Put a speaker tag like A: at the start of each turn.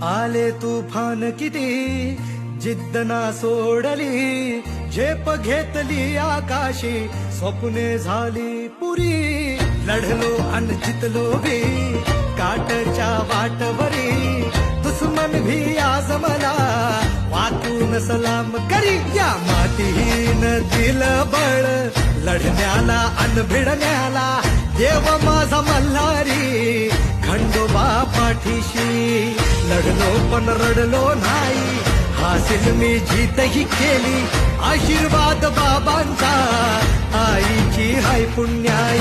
A: आले तुफान किती जिद्द ना सोडली, झेप घेतली आकाशी, स्वप्ने झाली पुरी. लढलो अन जितलो भी काटच्या वाटवरी, दुश्मन भी आज मला वाटून सलाम करी. या मातीहीन दिलं बळ लढण्याला अन भिडण्याला, देव माझा मल्हारी खंडोबा पाठीशी. लढलो पण रडलो नाही, हासिल मी जीतही केली, आशीर्वाद बाबांचा, आईची हाय पुण्याई.